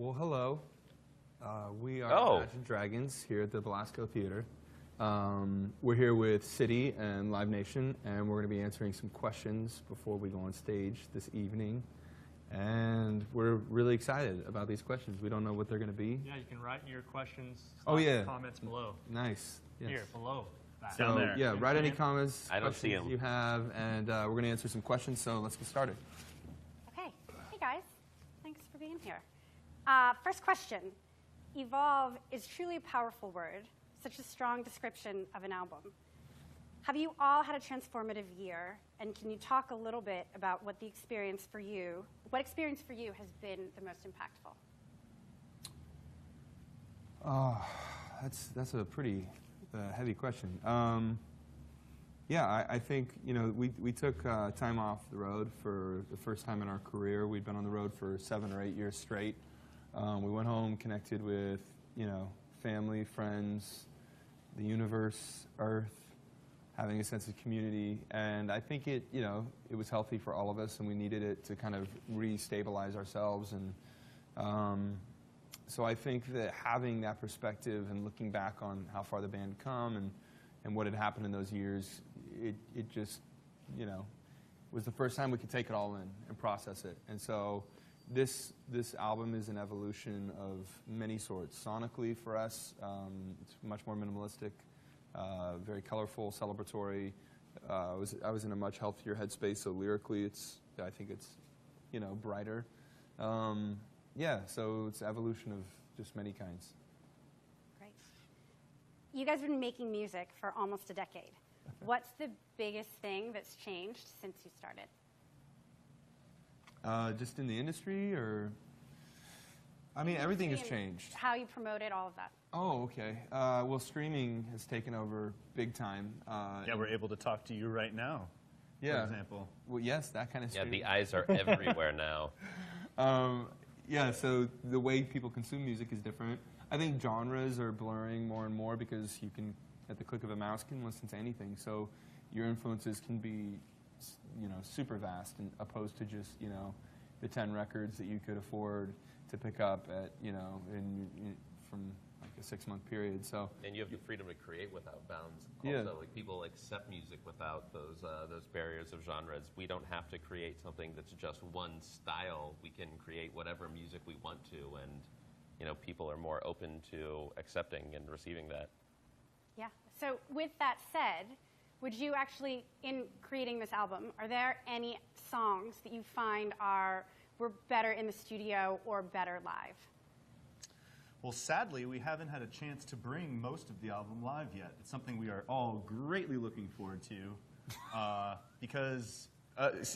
Well, hello. We are Imagine Dragons here at the Belasco Theater. We're here with City and Live Nation, and we're going to be answering some questions before we go on stage this evening. And we're really excited about these questions. We don't know what they're going to be. Yeah, you can write your questions, comments below. Nice. Yes. Here, below. So, down there. yeah, write any comments, I don't see them. you have, and we're going to answer some questions, so let's get started. Okay. Hey, guys. Thanks for being here. First question. Evolve is truly a powerful word, such a strong description of an album. Have you all had a transformative year, and can you talk a little bit about what experience for you has been the most impactful? That's a pretty heavy question. Yeah, I think, we took time off the road for the first time in our career. We'd been on the road for 7 or 8 years straight. We went home, connected with, family, friends, the universe, Earth, having a sense of community. And I think it was healthy for all of us, and we needed it to kind of re-stabilize ourselves. And so I think that having that perspective and looking back on how far the band had come and what had happened in those years, it just, was the first time we could take it all in and process it. And so this album is an evolution of many sorts. Sonically, for us, it's much more minimalistic, very colorful, celebratory. I was in a much healthier headspace, so lyrically, I think it's, brighter. Yeah, so it's evolution of just many kinds. Great. You guys have been making music for almost a decade. What's the biggest thing that's changed since you started? Just in the industry, or? I mean, everything has changed. How you promote it, all of that. Oh, okay. Well, streaming has taken over big time. Yeah, we're able to talk to you right now, for example. Well, yes, that kind of streaming. Yeah, the eyes are everywhere now. Yeah, so the way people consume music is different. I think genres are blurring more and more because you can, at the click of a mouse, can listen to anything. So your influences can be, super vast, and opposed to just, the 10 records that you could afford to pick up at, from like a 6-month period. So. And you have the freedom to create without bounds. Also, yeah. like people accept music without those barriers of genres. We don't have to create something that's just one style. We can create whatever music we want to, and people are more open to accepting and receiving that. Yeah. So with that said, would you actually, in creating this album, are there any songs that you find were better in the studio or better live? Well, sadly, we haven't had a chance to bring most of the album live yet. It's something we are all greatly looking forward to because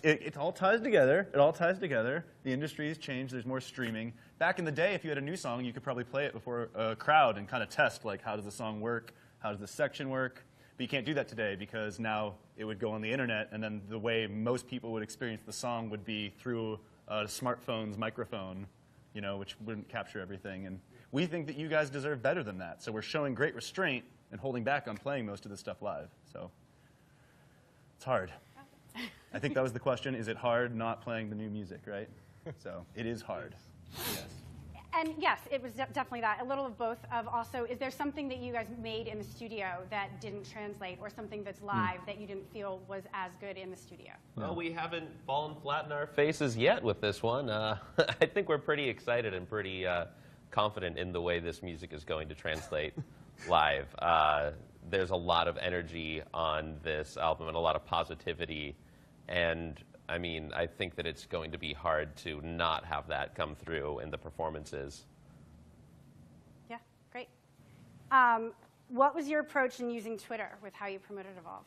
it all ties together. It all ties together. The industry has changed. There's more streaming. Back in the day, if you had a new song, you could probably play it before a crowd and kind of test, like, how does the song work? How does the section work? But you can't do that today because now it would go on the internet, and then the way most people would experience the song would be through a smartphone's microphone, which wouldn't capture everything. And we think that you guys deserve better than that. So we're showing great restraint and holding back on playing most of this stuff live. So it's hard. I think that was the question. Is it hard not playing the new music, right? So it is hard. Yes. And yes, it was definitely that. A little of both. Of also, is there something that you guys made in the studio that didn't translate, or something that's live that you didn't feel was as good in the studio? Well, we haven't fallen flat in our faces yet with this one. I think we're pretty excited and pretty confident in the way this music is going to translate live. There's a lot of energy on this album and a lot of positivity, and I mean, I think that it's going to be hard to not have that come through in the performances. Yeah, great. What was your approach in using Twitter with how you promoted Evolve?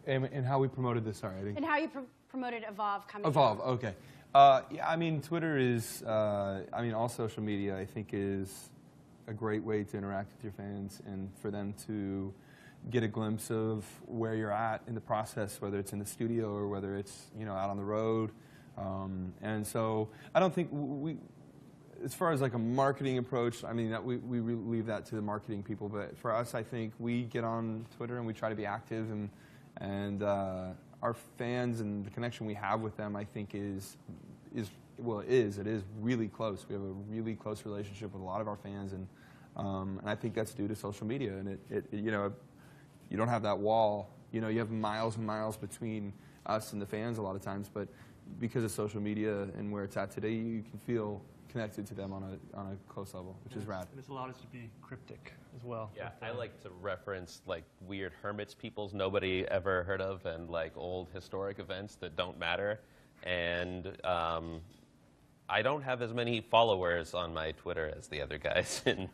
And how we promoted this, sorry, I think. And how you promoted Evolve coming Evolve, out. okay. Yeah, I mean, Twitter is, all social media, I think, is a great way to interact with your fans and for them to get a glimpse of where you're at in the process, whether it's in the studio or whether it's, out on the road. And so I don't think as far as like a marketing approach, I mean, we leave that to the marketing people. But for us, I think we get on Twitter and we try to be active, and our fans and the connection we have with them, I think, is it is really close. We have a really close relationship with a lot of our fans, and I think that's due to social media. And you know, you don't have that wall. You know, you have miles and miles between us and the fans a lot of times, but because of social media and where it's at today, you can feel connected to them on a close level, which is rad. And it's allowed us to be cryptic as well. Yeah, I like to reference like weird hermits peoples nobody ever heard of, and like old historic events that don't matter. And I don't have as many followers on my Twitter as the other guys in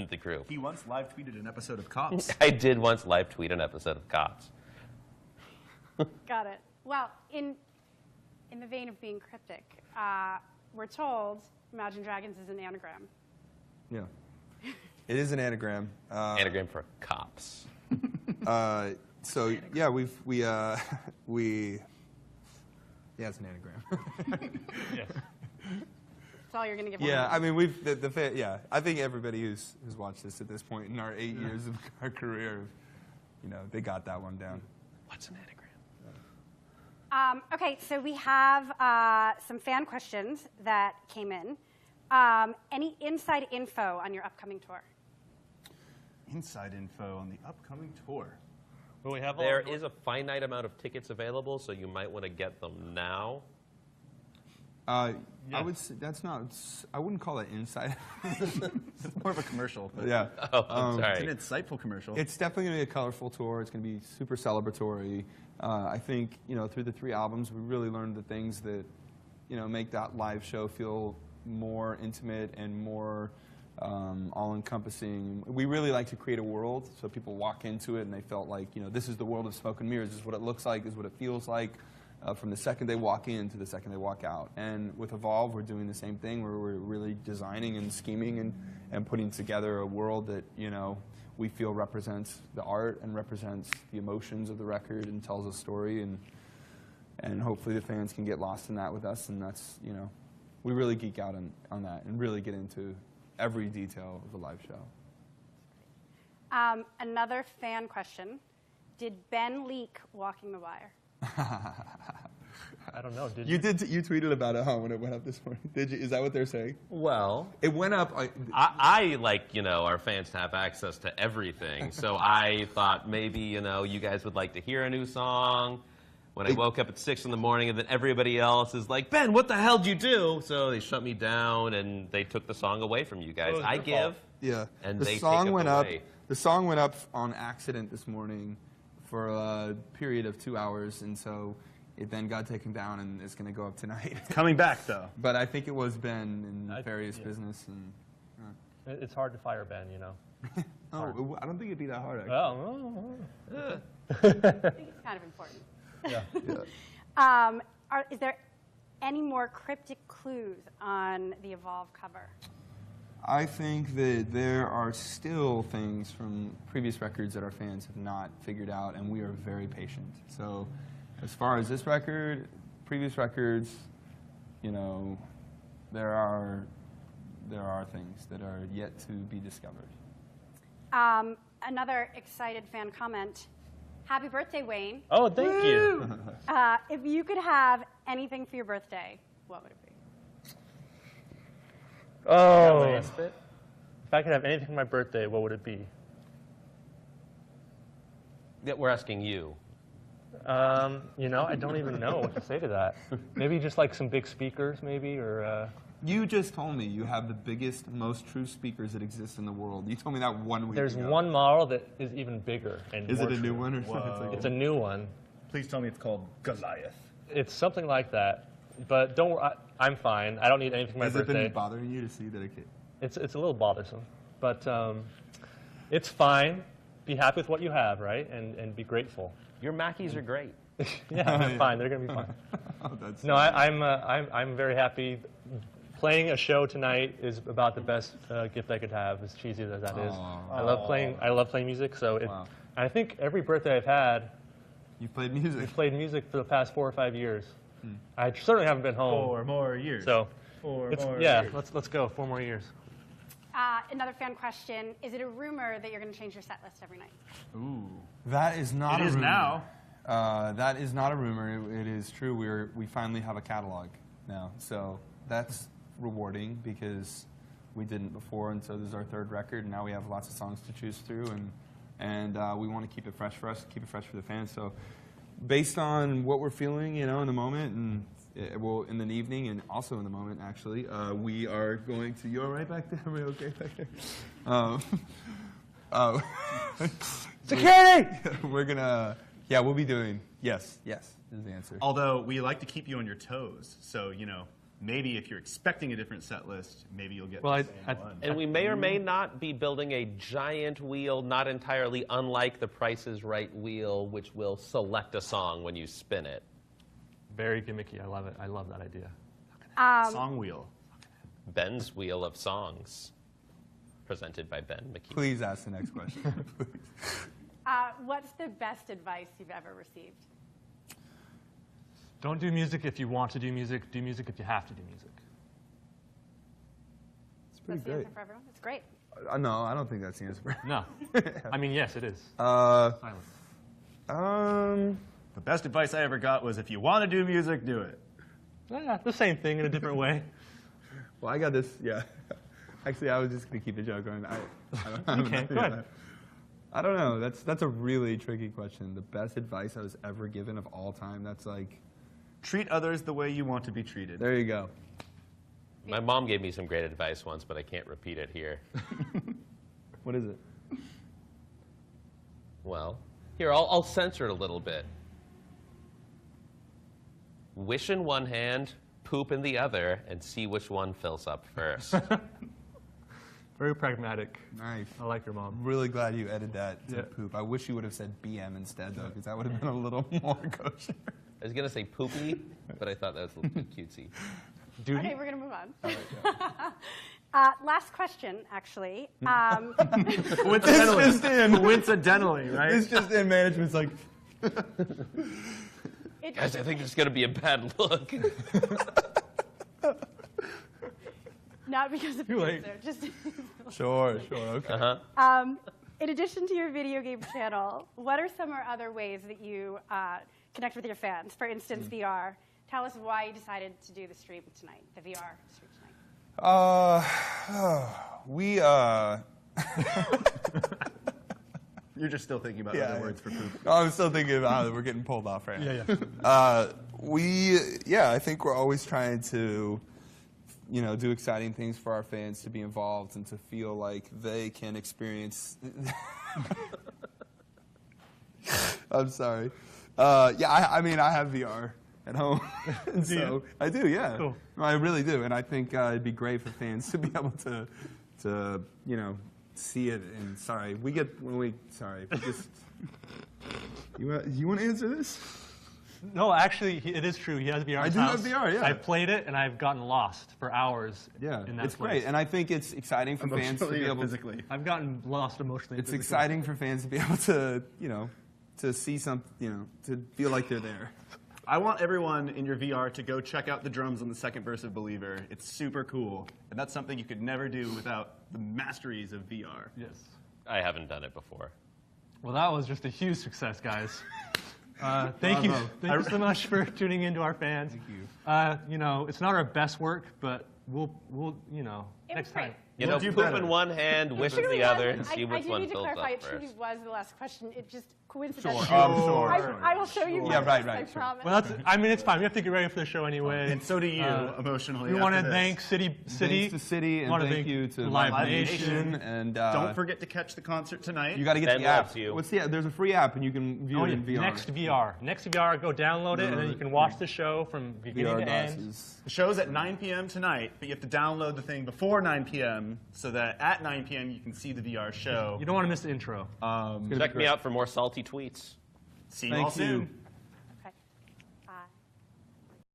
the group. He once live tweeted an episode of Cops. I did once live tweet an episode of Cops. Got it. Well, in the vein of being cryptic, we're told Imagine Dragons is an anagram. Yeah. It is an anagram. Anagram for cops. So yeah, yeah, it's an anagram. Yes. That's all you're going to give. Yeah, I mean, yeah, I think everybody who's watched this at this point in our 8 years of our career, you know, they got that one down. What's an anagram? Okay, so we have some fan questions that came in. Any inside info on your upcoming tour? Inside info on the upcoming tour. Well, we have There is a finite amount of tickets available, so you might want to get them now. I would say I wouldn't call it inside. It's more of a commercial. But Yeah. Oh, I'm sorry. It's an insightful commercial. It's definitely going to be a colorful tour. It's going to be super celebratory. I think, you know, through the 3 albums, we really learned the things that, you know, make that live show feel more intimate and more all-encompassing. We really like to create a world so people walk into it and they felt like, you know, this is the world of Smoke and Mirrors. This is what it looks like. This is what it feels like from the second they walk in to the second they walk out. And with Evolve, we're doing the same thing where we're really designing and scheming and putting together a world that, you know, we feel represents the art and represents the emotions of the record and tells a story, and hopefully the fans can get lost in that with us. And that's, you know, we really geek out on that and really get into every detail of the live show. Another fan question. Did Ben leak Walking the Wire? I don't know. Did you? You tweeted about it, huh, when it went up this morning? Did you? Is that what they're saying? Well, It went up. I like, you know, our fans to have access to everything. So I thought maybe, you know, you guys would like to hear a new song. When I woke up at 6 in the morning, and then everybody else is like, Ben, what the hell did you do? So they shut me down, and they took the song away from you guys. It was I your give, fault. Yeah. and the they song take it went away. up. The song went up on accident this morning for a period of 2 hours, and so it then got taken down, and it's going to go up tonight. Coming back, though. But I think it was Ben in nefarious yeah. business, and It's hard to fire Ben, you know. I don't think it'd be that hard. Actually. Well, I think it's kind of important. yeah. Yeah. Is there any more cryptic clues on the Evolve cover? I think that there are still things from previous records that our fans have not figured out, and we are very patient. So as far as this record, previous records, you know, there are things that are yet to be discovered. Another excited fan comment. Happy birthday, Wayne. Oh, thank you. If you could have anything for your birthday, what would it be? Oh. If I could have anything for my birthday, what would it be? Yeah, we're asking you. You know, I don't even know what to say to that. Maybe just like some big speakers, maybe, or... You just told me you have the biggest, most true speakers that exist in the world. You told me that 1 week There's ago. one model that is even bigger and Is more it a new true. one or something? Whoa. It's a new one. Please tell me it's called Goliath. It's something like that. But don't worry, I'm fine. I don't need anything for my Has it birthday. been bothering you to see that it? It's a little bothersome, but it's fine. Be happy with what you have, right? And be grateful. Your Mackies are great. Yeah, they're fine. They're gonna be fine. Oh, that's No, I'm very happy. Playing a show tonight is about the best gift I could have, as cheesy as that is. Aw. I love playing music. So Wow. I think every birthday I've had, You played music. I've played music for the past 4 or 5 years. I certainly haven't been home. 4 more years. So 4 it's, more yeah, years. let's go 4 more years. Another fan question. Is it a rumor that you're going to change your set list every night? Ooh. That is not It a is rumor. now. That is not a rumor. It is true. We finally have a catalog. now. So that's rewarding because we didn't before, and so this is our third record, and now we have lots of songs to choose through, and we want to keep it fresh for us, keep it fresh for the fans. So based on what we're feeling, in the moment, and in the evening, and also in the moment, actually, we are going to. You all right back there? Are we okay back there? Security! We're gonna. Yeah, we'll be doing. Yes is the answer. Although we like to keep you on your toes, so maybe if you're expecting a different set list, maybe you'll get the same one. And we may or may not be building a giant wheel, not entirely unlike the Price is Right wheel, which will select a song when you spin it. Very gimmicky. I love it. I love that idea. Song wheel. Ben's Wheel of Songs, presented by Ben McKee. Please ask the next question. Please. What's the best advice you've ever received? Don't do music if you want to do music. Do music if you have to do music. It's pretty That's the great. answer for everyone? It's great. No, I don't think that's the answer. No. I mean, yes, it is. Silence. The best advice I ever got was if you want to do music, do it. Yeah, the same thing in a different way. Well, I got this. Yeah. Actually, I was just gonna keep the joke going. I don't Okay, go ahead. I don't know. That's a really tricky question. The best advice I was ever given of all time. That's like. Treat others the way you want to be treated. There you go. My mom gave me some great advice once, but I can't repeat it here. What is it? Well, here, I'll censor it a little bit. Wish in one hand, poop in the other, and see which one fills up first. Very pragmatic. Nice. I like your mom. Really glad you added that to Yeah. poop. I wish you would have said BM instead, though, because that would have been a little more kosher. I was going to say poopy, but I thought that was a little bit cutesy. Duty? Okay, we're going to move on. All right, yeah. Last question, actually. Coincidentally, right? It's just in management's like. Guys, I think it's going to be a bad look. Not because of Too the late. answer, just Sure, okay. Uh-huh. in addition to your video game channel, what are some other ways that you connect with your fans? For instance, VR. Tell us why you decided to do the stream tonight, the VR stream tonight. You're just still thinking about Yeah, other words for poop. I'm still thinking about it. We're getting pulled off right now. Yeah. I think we're always trying to, do exciting things for our fans, to be involved and to feel like they can experience. I'm sorry. I mean, I have VR at home, and so I do. Yeah, Cool. I really do, and I think it'd be great for fans to be able to see it. And you want to answer this? No, actually, it is true. He has VR. I in his do have house. VR, yeah. I've played it, and I've gotten lost for hours. Yeah, in that it's place. great, and I think it's exciting for fans to Emotionally be or able. physically. I've gotten lost emotionally. It's physically. exciting for fans to be able to, to see something, to feel like they're there. I want everyone in your VR to go check out the drums on the second verse of Believer. It's super cool, and that's something you could never do without the masteries of VR. Yes. I haven't done it before. Well, that was just a huge success, guys. Thank you so much for tuning in to our fans. Thank you. It's not our best work, but we'll next great. time. We'll do Poop better. in one hand, wish in Truly the other, was- and see I which do one need to fills clarify, up it truly first. was the last question. It just coincidentally. Sure. I will show you. Yeah, my right, list, I right, sure. promise. Well, it's fine. We have to get ready for the show anyway. And so do you, emotionally. We want to after this. thank City. Thanks to City, and wanna thank you to Live Live Nation. Nation. and Don't forget to catch the concert tonight. you got to get Ben the app. loves you. What's the app? There's a free app, and you can view Oh, it yeah. in VR. Next VR. Go download it, and then you can watch the show from beginning VR to end. glasses. The show's at 9 p.m. tonight, but you have to download the thing before 9 p.m. so that at 9 p.m. you can see the VR show. You don't want to miss the intro. Check me out for more salty tweets. See you all Thank you. soon.